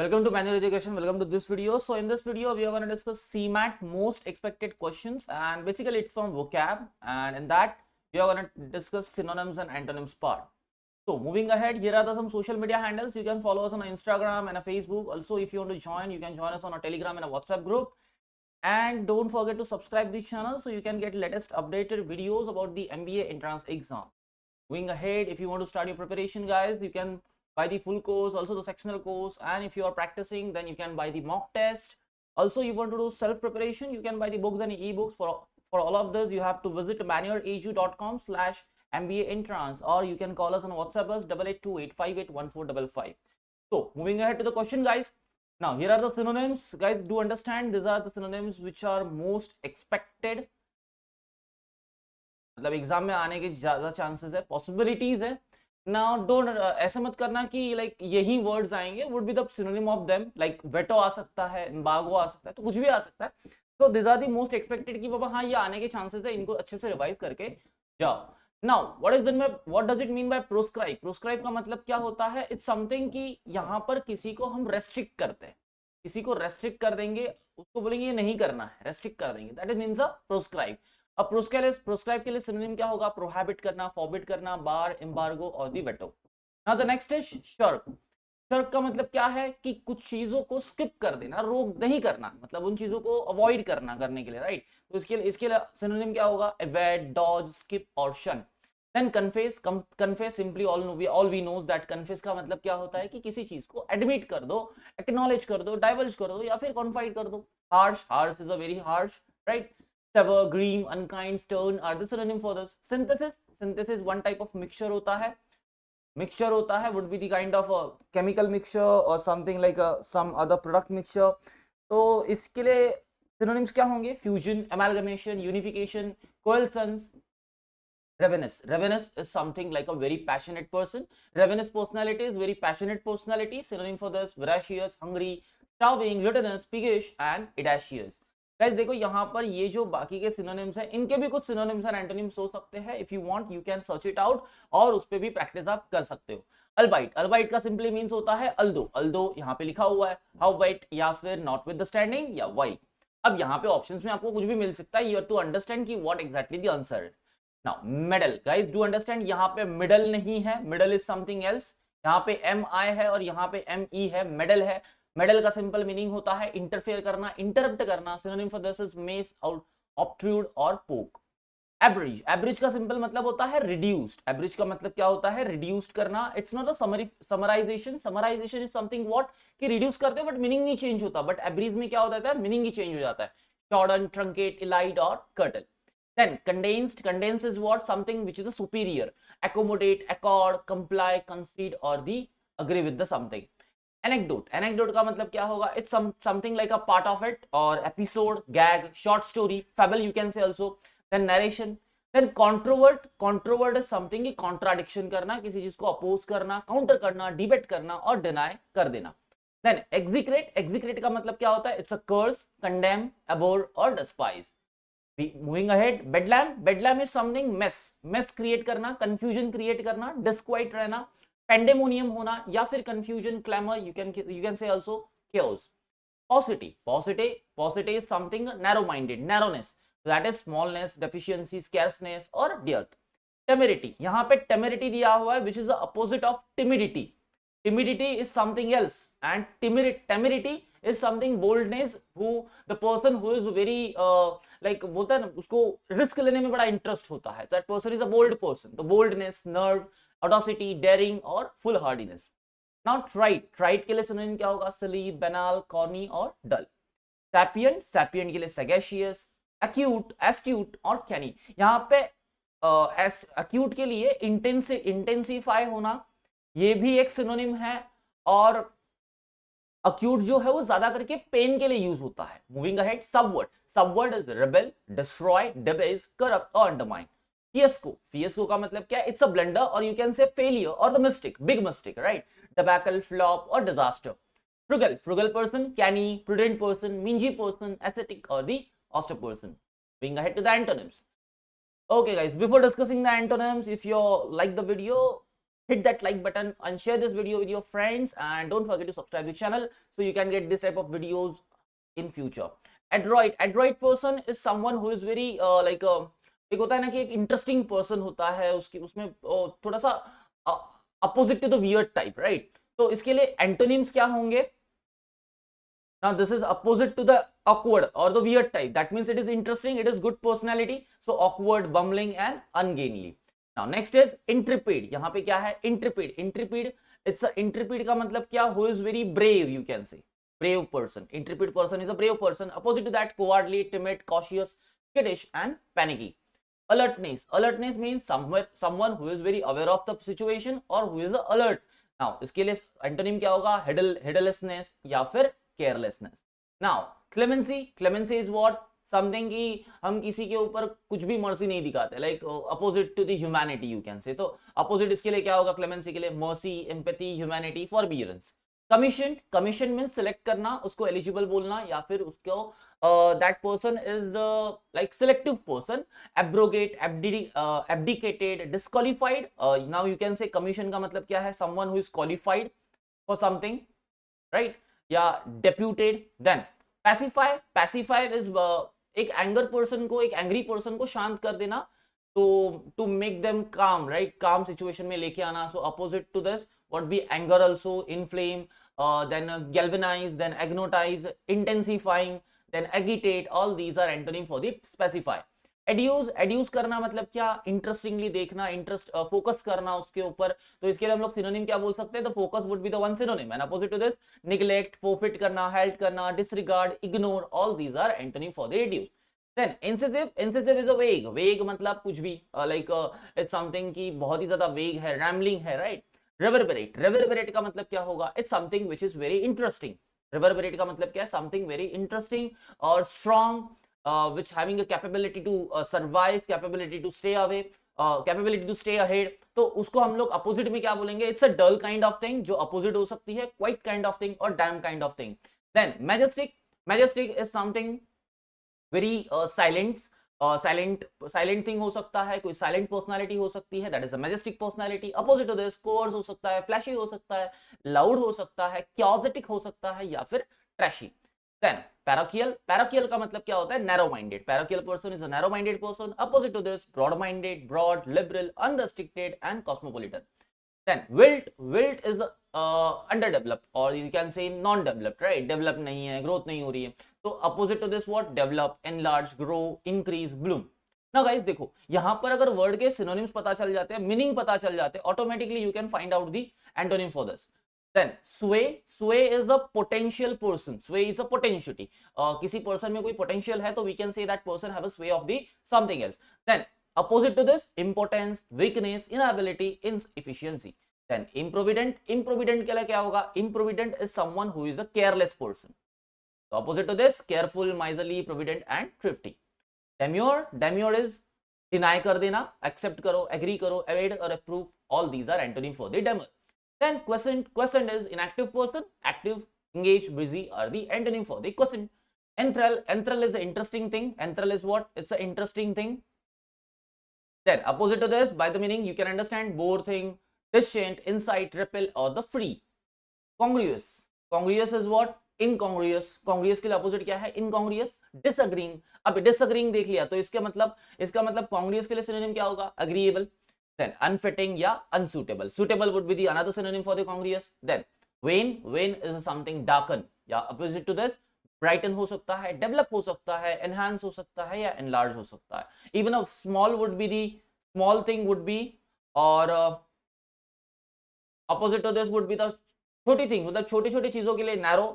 Welcome to Manual Education. Welcome to this video. So in this video, we are going to discuss CMAT most expected questions, and basically it's from vocab, and in that we are going to discuss synonyms and antonyms part. So moving ahead, here are some social media handles. You can follow us on Instagram and a Facebook. Also, if you want to join, you can join us on a Telegram and a WhatsApp group. And don't forget to subscribe this channel so you can get latest updated videos about the MBA entrance exam. Moving ahead, if you want to start your preparation, guys, you can buy the full course, also the sectional course, and if you are practicing, then you can buy the mock test. Also, you want to do self preparation, you can buy the books and ebooks. For all of this, you have to visit manualedu.com/MBA entrance, or you can call us on WhatsApp us 8828581455. So moving ahead to the question, guys. Now here are the synonyms, guys. Do understand these are the synonyms which are most expected, मतलब exam में आने के ज्यादा chances है, possibilities है. Now don't ऐसा मत करना कि लाइक यही वर्ड्स आएंगे. Would be the synonym of them, like veto आ सकता है, एम्बार्गो आ सकता है, तो कुछ भी आ सकता है. So this are the most expected कि बाबा हाँ ये आने के चांसेस है, इनको अच्छे से रिवाइज करके जाओ. Now what does it mean by proscribe? Proscribe का मतलब क्या होता है? इट्स समथिंग कि यहाँ पर किसी को हम रेस्ट्रिक्ट करते हैं, किसी को रेस्ट्रिक्ट कर देंगे, उसको बोलेंगे ये नहीं करना है, रेस्ट्रिक्ट कर देंगे, that is means a proscribe. अब प्रोस्क्राइब के लिए सिनोनिम क्या होगा? प्रोहिबिट करना, फॉरबिड करना, बार, एम्बार्गो और the veto. Now the next is shirk. Shirk का मतलब क्या है कि कुछ चीजों को स्किप कर देना, रोक नहीं करना, मतलब उन चीजों को अवॉइड करना करने के लिए, राइट. तो इसके लिए सिनोनिम क्या होगा? एवॉइड, डॉज, स्किप और shun. Then confess. Confess simply all we knows that confess का मतलब क्या होता है कि किसी चीज को एडमिट कर दो, एक्नॉलेज कर दो, डाइवल्ज कर दो या फिर कॉन्फाइड कर दो. Harsh. Harsh is a very harsh, right. Sever, green, unkind, stern are the synonym for this. Synthesis one type of mixture होता है. Would be the kind of a chemical mixture or something like some other product mixture. तो इसके लिए synonyms क्या होंगे? Fusion, amalgamation, unification, coalescence. Ravenous is something like a very passionate person. Ravenous personality is very passionate personality. Synonym for this: voracious, hungry, starving, gluttonous, piggish and audacious. Guys देखो यहाँ पर ये जो बाकी के सिनोनिम्स हैं, इनके भी कुछ सिनोनिम्स एंड एंटोनिम्स हो सकते हैं. If you want you can search it out और उस पे भी प्रैक्टिस आप कर सकते हो. अल्बाइट. अल्बाइट का सिंपली मींस होता है अल्दो. अल्दो यहाँ पे लिखा हुआ है, हाउ बाइट या फिर नॉट विद द स्टैंडिंग या वाइल. अब यहाँ पे ऑप्शंस में आपको कुछ भी मिल सकता है. यू हैव टू अंडरस्टैंड कि what exactly the answer is. Now middle. Guys do understand, यहाँ पे मिडल नहीं है, मिडल इज समथिंग एल्स. यहाँ पे एम आई है और यहाँ पे एम ई है, मिडल है. मेडल का सिंपल मीनिंग होता है इंटरफेयर करना, इंटरप्ट करना. Synonym for this is mess और ऑब्ट्रूड और पोक. एब्रिज. एब्रिज का सिंपल मतलब होता है रिड्यूस्ड. एब्रिज का मतलब क्या होता है? रिड्यूस्ड करना. It's not a summarization. Summarization is something what कि रिड्यूस करते हो बट मीनिंग नहीं चेंज होता. बट एब्रिज में क्या होता है? मीनिंग ही चेंज हो जाता है. शॉर्टन, ट्रंकेट, इलाइड और curtail. Then condensed. Condensed is what? Something which is a superior. Accommodate, accord, comply, concede or the agree with the something. Anecdote. Anecdote का मतलब क्या होगा? It's something like a part of it or episode, gag, short story, fable you can say also. Then narration. Then controvert. Controvert is something कि contradiction करना, किसी चीज को oppose करना, counter करना, debate करना और deny कर देना. Then execrate. Execrate का मतलब क्या होता है? It's a curse, condemn, abhor और despise. Moving ahead, bedlam. Bedlam is something mess. Mess create करना, confusion create करना, disquiet रहना, pandemonium होना या फिर confusion, clamor. You can say also chaos. Paucity. Paucity is something narrow-minded, narrowness. That is smallness, deficiency, scarceness or dearth. Temerity. यहाँ पे temerity दिया हुआ है, which is the opposite of timidity. Timidity is something else and temerity is something boldness, who the person who is very like बोलता है ना, उसको risk लेने में बड़ा इंटरेस्ट होता है, that person is a bold person. तो boldness, nerve, audacity, daring और full hardiness. Now trite के लिए सिनोनिम क्या होगा? silly, banal, corny और dull. sapient के लिए sagacious, acute, astute और canny. यहाँ पे acute के लिए intensify होना, ये भी एक सिनोनिम है. और अक्यूट जो है वो ज्यादा करके पेन के लिए यूज होता है. Moving ahead, subvert is rebel, destroy, debase, corrupt और अंडरमाइन. फियस्को का मतलब क्या है? इट्स अ ब्लंडर और यू कैन से फेलियर और the mistake, big mistake, right. Debacle, flop और disaster. Frugal person, canny, prudent person, mingy person, aesthetic और the austere person. Moving ahead to the antonyms. Okay guys, before discussing the antonyms, if you like the video, hit that like button and share this video with your friends, and don't forget to subscribe the channel so you can get this type of videos in future. Adroit person is someone who is very एक होता है ना कि एक interesting person होता है, उसकी उसमें थोड़ा सा opposite to the weird type, right? तो इसके लिए एंटोनिम्स क्या होंगे? Now this is opposite to the awkward or the weird type. That means it is interesting, it is good personality. So awkward, bumbling and ungainly. Now next is intrepid. यहाँ पे क्या है? Intrepid. It's a intrepid का मतलब क्या? Who is very brave, you can say. Brave person. Intrepid person is a brave person. Opposite to that, cowardly, timid, cautious, skittish and panicky. Alertness means someone who is very aware of the situation or who is alert. Now इसके लिए antonym क्या होगा? heedlessness या फिर carelessness. Now clemency is what? Something कि हम किसी के ऊपर कुछ भी मर्जी नहीं दिखाते, like opposite to the humanity, you can say. तो opposite इसके लिए क्या होगा? clemency के लिए mercy, empathy, humanity, forbearance. Commission mean select करना, उसको एलिजिबल बोलना, या फिर उसको that person is the like selective person. Abrogate, abdicated, disqualified. Now you can say commission का मतलब क्या है? Someone who is qualified for something, right? या डेप्यूटेड. देन पैसिफाई इज एक एंगर पर्सन को, एक एंग्री पर्सन को शांत कर देना, तो to make them calm, right? Calm situation में लेके आना. So opposite to this what be anger also, inflame, then galvanize, then agnatize, intensifying, then agitate. All these are antonym for the specify. Educe करना मतलब क्या? Interestingly देखना, interest focus करना उसके ऊपर. तो इसके लिए हम लोग सिनोनिम क्या बोल सकते हैं? तो focus would be the one synonym, and opposite to this neglect, forfeit करना, हेल्ड करना, disregard, ignore. All these are antonym for the adduce. Then incisive is a vague मतलब कुछ भी, like it's something कि बहुत ही ज्यादा vague है, rambling है, right? Reverberate का मतलब क्या होगा? It's something which is very interesting. Reverberate का मतलब क्या है? Something very interesting or strong, which having a capability to survive, capability to stay away, capability to stay ahead. तो उसको हम लोग opposite में क्या बोलेंगे? It's a dull kind of thing, जो opposite हो सकती है quiet kind of thing और damn kind of thing. Then majestic is something very silent thing हो सकता है, कोई साइलेंट पर्सनालिटी हो सकती है, that is a majestic personality. Opposite to this course हो सकता है, फ्लैशी हो सकता है, लाउड हो सकता है, क्योजेटिक हो सकता है, या फिर ट्रैशी. देन पैराकियल का मतलब क्या होता है? Narrow minded. Parochial person is a narrow minded person. Opposite to this broad minded, broad, liberal, unrestricted and cosmopolitan. Then wilt is underdeveloped, or you can say non-developed, right? Develop नहीं है, growth नहीं हो रही है. तो opposite to this what? Develop, enlarge, grow, increase, bloom. Now guys देखो, यहाँ पर अगर word के synonyms पता चल जाते हैं, meaning पता चल जाते हैं, automatically you can find out the antonym for this. Then sway is a potential person. Sway is a potentiality. किसी person में कोई potential है, तो we can say that person have a sway of the something else. Then opposite to this, impotence, weakness, inability, inefficiency. Then improvident के लिए क्या होगा? Improvident is someone who is a careless person. So opposite to this, careful, miserly, provident and thrifty. Demure is deny कर देना, accept करो, agree करो, evade or approve. All these are antonym for the demure. Then quiescent is inactive person. Active, engaged, busy are the antonym for the quiescent. Enthrall is an interesting thing. Enthrall is what? It's an interesting thing. Then opposite to this, by the meaning you can understand: bore thing, distant, insight, repel or the free. Congruous is what? Incongruous. Congruous के लिए opposite क्या है? Incongruous. Disagreeing. अब disagreeing देख लिया, तो इसका मतलब congruous के लिए synonym क्या होगा? Agreeable. Then unfitting या unsuitable. Suitable would be the another synonym for the congruous. Then vain is something darken. या opposite to this, brighten हो सकता है, develop हो सकता है, enhance हो सकता है, या enlarge हो सकता है. Even a small would be the small thing would be, or opposite to this would be the छोटी thing, मतलब छोटी छोटी चीजों के लिए narrow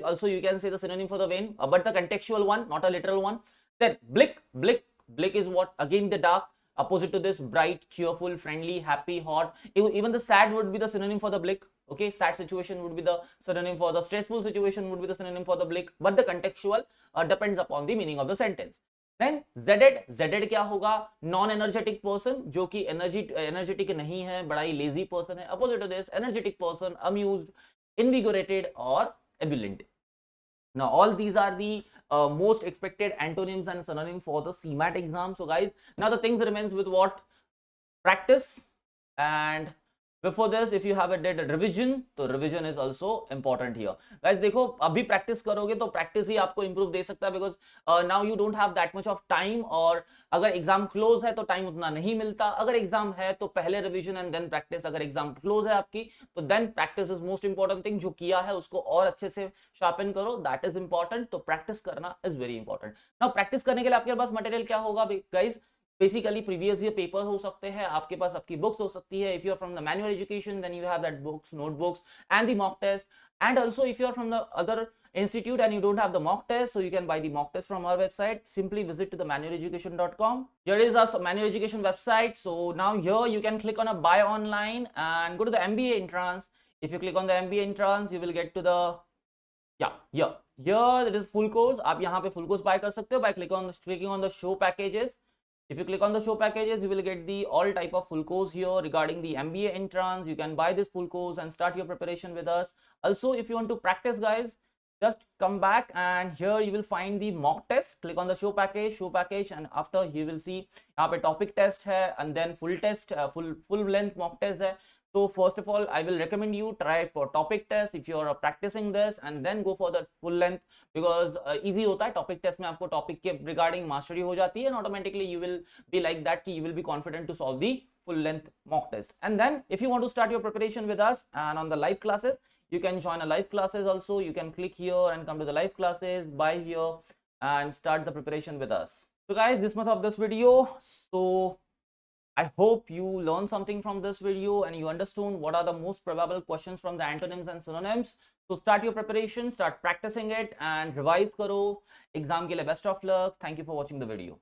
also you can say the synonym for the vain, but the contextual one, not a literal one. Then bleak is what? Again the dark. Opposite to this, bright, cheerful, friendly, happy, hot. Even the sad would be the synonym for the bleak. Okay, sad situation would be the synonym for the stressful situation would be the synonym for the bleak, but the contextual depends upon the meaning of the sentence. Then zeaded क्या होगा? Non energetic person, जो कि energetic नहीं है, बड़ा ही lazy person है. Opposite to this, energetic person, amused, invigorated और ebullient. Now all these are the most expected antonyms and synonyms for the CMAT exam. So guys, now the things remains with what? Practice and Before this, if you have did a revision, तो revision is also important here. Guys, देखो अभी practice करोगे तो practice ही आपको improve दे सकता है, because now you don't have that much of time, और अगर एग्जाम क्लोज है तो टाइम उतना नहीं मिलता. अगर एग्जाम है तो पहले रिवीजन एंड देन प्रैक्टिस. अगर एग्जाम क्लोज है आपकी तो then practice is most important thing. जो किया है उसको और अच्छे से शार्पन करो, दैट इज इंपॉर्टेंट. तो प्रैक्टिस करना is very important. Now practice करने के लिए आपके पास मटेरियल क्या होगा guys? Basically previous year paper हो सकते हैं आपके पास, आपकी बुक्स हो सकती है. If you are from the manual education then you have that books, notebooks and the mock test. And also if you are from the other institute and you don't have the mock test, so you can buy the mock test from our website. Simply visit to the manualeducation.com. Here is our Manual Education website. So now here you can click on a buy online and go to the MBA entrance. If you click on the MBA entrance, you will get to the here it is full course. आप यहाँ पे full course buy कर सकते हो by clicking on the show packages. If you click on the show packages, you will get the all type of full course here regarding the MBA entrance. You can buy this full course and start your preparation with us. Also, if you want to practice, guys, just come back and here you will find the mock test. Click on the show package, and after you will see यहाँ पे topic test है and then full test, full length mock test है. So first of all, I will recommend you try for topic test if you are practicing this, and then go for the full length, because easy होता है. topic test में आपको topic के regarding mastery हो जाती है, and automatically you will be like that कि you will be confident to solve the full length mock test. And then if you want to start your preparation with us and on the live classes, you can join a live classes also. You can click here and come to the live classes, buy here and start the preparation with us. So guys, this much of this video. So I hope you learned something from this video and you understood what are the most probable questions from the antonyms and synonyms. So start your preparation, start practicing it and revise karo. Exam ke liye best of luck. Thank you for watching the video.